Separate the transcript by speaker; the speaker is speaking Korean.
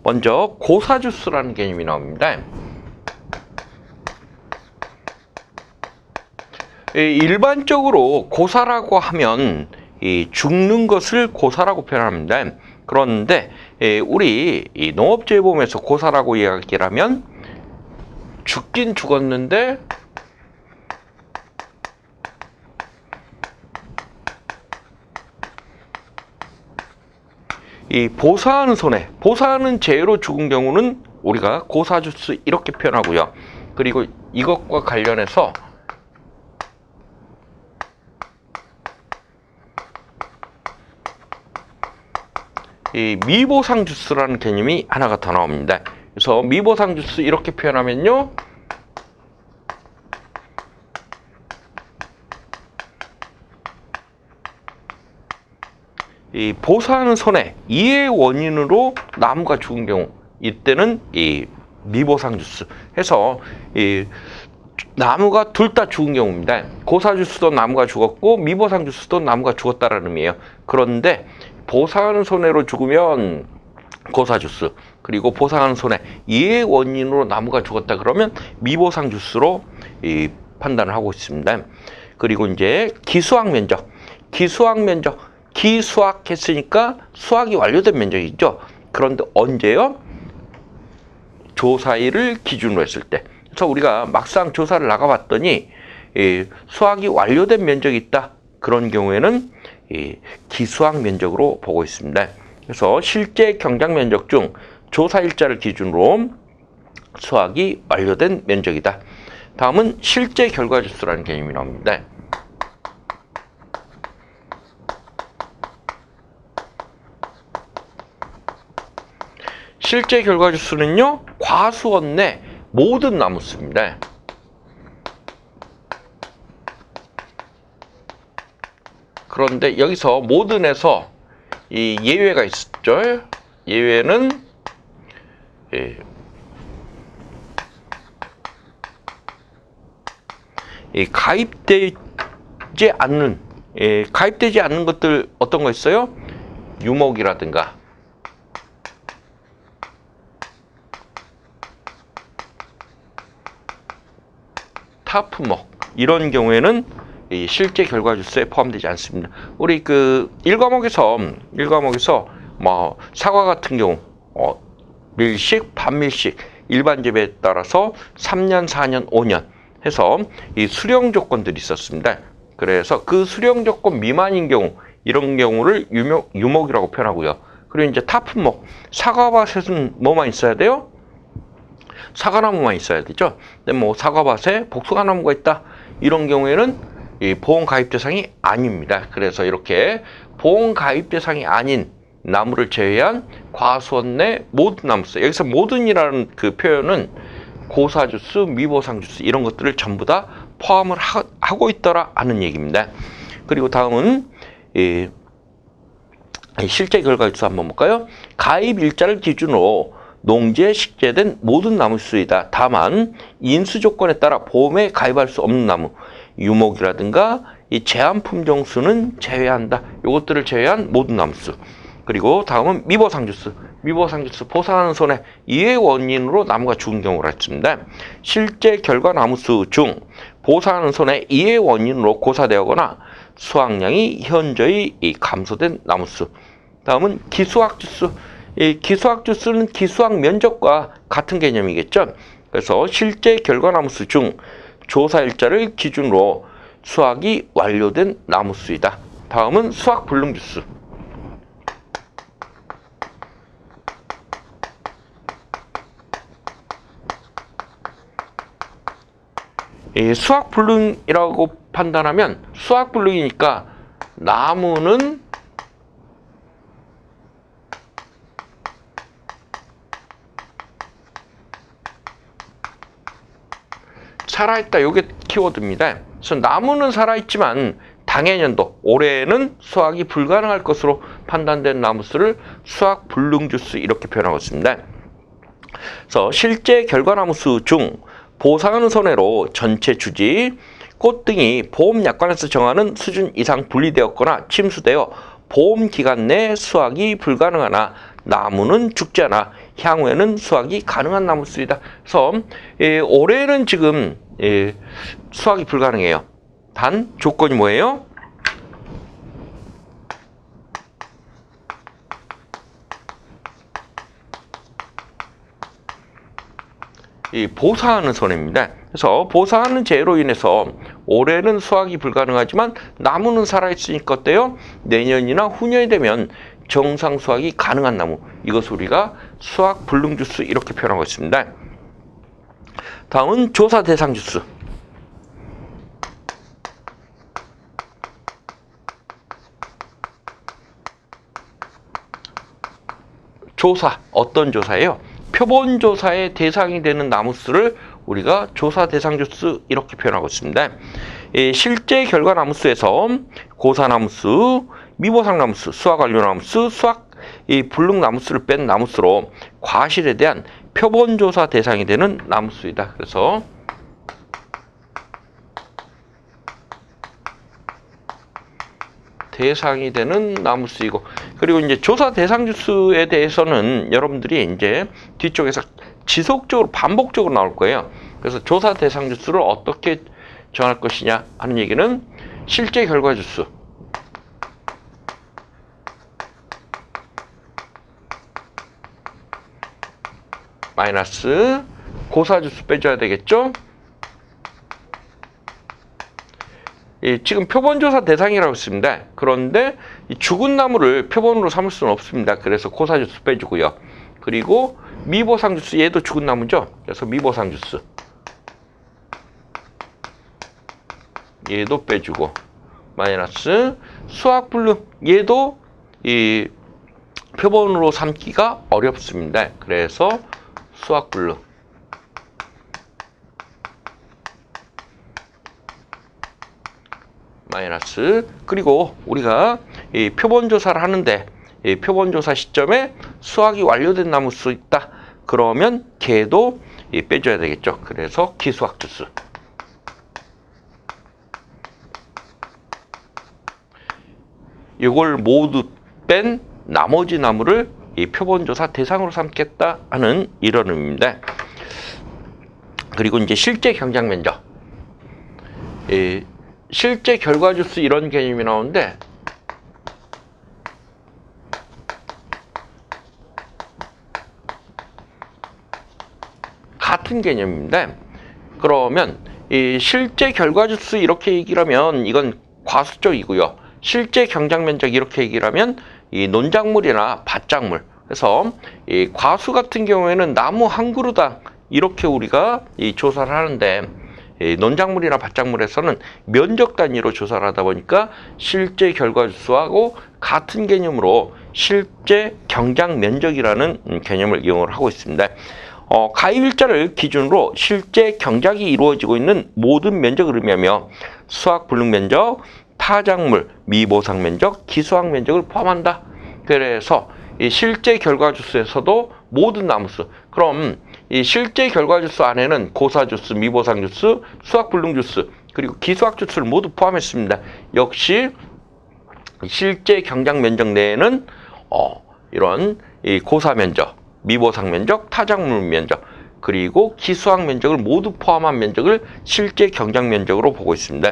Speaker 1: 먼저 고사주수라는 개념이 나옵니다. 일반적으로 고사라고 하면 죽는 것을 고사라고 표현합니다. 그런데 우리 농업재해보험에서 고사라고 이야기를 하면 죽긴 죽었는데 이 보사하는 손해, 보사하는 재해로 죽은 경우는 우리가 고사주수 이렇게 표현하고요. 그리고 이것과 관련해서 이 미보상주수라는 개념이 하나가 더 나옵니다. 그래서 미보상주수 이렇게 표현하면요. 이 보사하는 손해, 이의 원인으로 나무가 죽은 경우, 이때는 이 미보상주수 해서 이 나무가 둘 다 죽은 경우입니다. 고사주수도 나무가 죽었고 미보상주수도 나무가 죽었다라는 의미예요. 그런데 보상하는 손해로 죽으면 고사주수, 그리고 보상하는 손해, 이의 원인으로 나무가 죽었다 그러면 미보상주수로 판단을 하고 있습니다. 그리고 이제 기수학 면적, 기수학했으니까 수학이 완료된 면적이죠. 그런데 언제요? 조사일을 기준으로 했을 때. 그래서 우리가 막상 조사를 나가봤더니 수학이 완료된 면적이 있다. 그런 경우에는 기수학 면적으로 보고 있습니다. 그래서 실제 경작 면적 중 조사일자를 기준으로 수학이 완료된 면적이다. 다음은 실제 결과주수라는 개념이 나옵니다. 실제 결과주수는요, 과수원 내 모든 나무수입니다. 그런데 여기서 모든에서 이 예외가 있죠. 예외는 가입되지 않는 것들 어떤 거 있어요? 유목이라든가 타프목 이런 경우에는 이 실제 결과주수에 포함되지 않습니다. 우리 그 1과목에서 뭐 사과 같은 경우 밀식, 반밀식, 일반 재배에 따라서 3년, 4년, 5년 해서 이 수령 조건들이 있었습니다. 그래서 그 수령 조건 미만인 경우, 이런 경우를 유목이라고 표현하고요. 그리고 이제 타프목, 사과밭에는 뭐만 있어야 돼요? 사과나무만 있어야 되죠. 근데 뭐 사과밭에 복숭아나무가 있다, 이런 경우에는 이 보험 가입 대상이 아닙니다. 그래서 이렇게 보험 가입 대상이 아닌 나무를 제외한 과수원 내 모든 나무수, 여기서 모든이라는 그 표현은 고사주수, 미보상주수 이런 것들을 전부 다 포함을 하고 있더라 하는 얘기입니다. 그리고 다음은 실제 결과주수 한번 볼까요? 가입 일자를 기준으로 농지에 식재된 모든 나무수이다. 다만 인수 조건에 따라 보험에 가입할 수 없는 나무, 유목이라든가 이 제한 품종수는 제외한다. 이것들을 제외한 모든 나무수. 그리고 다음은 미보상주수. 보상하는 손해, 이의 원인으로 나무가 죽은 경우가 있습니다. 실제 결과 나무수 중 보상하는 손해, 이의 원인으로 고사되거나 수확량이 현저히 감소된 나무수. 다음은 기수학주수. 이 기수학주수는 기수학 면적과 같은 개념이겠죠. 그래서 실제 결과 나무수 중 조사일자를 기준으로 수확이 완료된 나무수이다. 다음은 수확불능주수. 수확불능이라고 판단하면, 수확불능이니까 나무는 살아있다. 이게 키워드입니다. 그래서 나무는 살아있지만 당해년도, 올해는 수확이 불가능할 것으로 판단된 나무수를 수확불능주수 이렇게 표현하고 있습니다. 그래서 실제 결과나무수 중 보상하는 손해로 전체 주지, 꽃 등이 보험약관에서 정하는 수준 이상 분리되었거나 침수되어 보험기간 내 수확이 불가능하나 나무는 죽지 않아 향후에는 수확이 가능한 나무수이다. 그래서 올해는 지금 수확이 불가능해요. 단 조건이 뭐예요? 이 보사하는 손해입니다. 그래서 보사하는 재해로 인해서 올해는 수확이 불가능하지만 나무는 살아있으니까 어때요? 내년이나 후년이 되면 정상 수확이 가능한 나무. 이것을 우리가 수확 불능 주스 이렇게 표현하고 있습니다. 다음은 조사 대상 주스. 조사, 어떤 조사예요? 표본 조사의 대상이 되는 나무수를 우리가 조사 대상 주수 이렇게 표현하고 있습니다. 실제 결과 나무수에서 고사 나무수, 미보상 나무수, 수확 완료 나무수, 수확 불능 나무수를 뺀 나무수로 과실에 대한 표본 조사 대상이 되는 나무수이다. 그래서 대상이 되는 나무수이고, 그리고 이제 조사 대상 주수에 대해서는 여러분들이 이제 뒤쪽에서 지속적으로 반복적으로 나올 거예요. 그래서 조사 대상 주수를 어떻게 정할 것이냐 하는 얘기는 실제 결과 주수, 마이너스 고사 주수 빼줘야 되겠죠? 지금 표본조사 대상이라고 했습니다. 그런데 죽은 나무를 표본으로 삼을 수는 없습니다. 그래서 고사주스 빼주고요. 그리고 미보상 주스, 얘도 죽은 나무죠. 그래서 미보상 주스 얘도 빼주고, 마이너스 수확 불능, 얘도 이 표본으로 삼기가 어렵습니다. 그래서 수확 불능, 마이너스. 그리고 우리가 이 표본 조사를 하는데 이 표본 조사 시점에 수확이 완료된 나무수 있다. 그러면 걔도 빼줘야 되겠죠. 그래서 기수확 주수. 이걸 모두 뺀 나머지 나무를 이 표본 조사 대상으로 삼겠다 하는 이런 의미입니다. 그리고 이제 실제 경작 면적. 실제 결과 주수 이런 개념이 나오는데, 같은 개념입니다. 그러면 이 실제 결과 주수 이렇게 얘기를 하면 이건 과수 쪽이고요. 실제 경작 면적 이렇게 얘기를 하면 이 논작물이나 밭작물. 그래서 이 과수 같은 경우에는 나무 한 그루당 이렇게 우리가 이 조사를 하는데, 논작물이나 밭작물에서는 면적 단위로 조사를 하다 보니까 실제 결과 주수하고 같은 개념으로 실제 경작 면적이라는 개념을 이용을 하고 있습니다. 가입일자를 기준으로 실제 경작이 이루어지고 있는 모든 면적을 의미하며 수확 불능 면적, 타작물, 미보상 면적, 기수확 면적을 포함한다. 그래서 이 실제 결과 주수에서도 모든 나무수, 그럼 이 실제 결과 주수 안에는 고사 주수, 미보상 주수, 수확 불능 주수, 그리고 기수확 주수를 모두 포함했습니다. 역시 실제 경작 면적 내에는 이런 이 고사 면적, 미보상 면적, 타작물 면적, 그리고 기수확 면적을 모두 포함한 면적을 실제 경작 면적으로 보고 있습니다.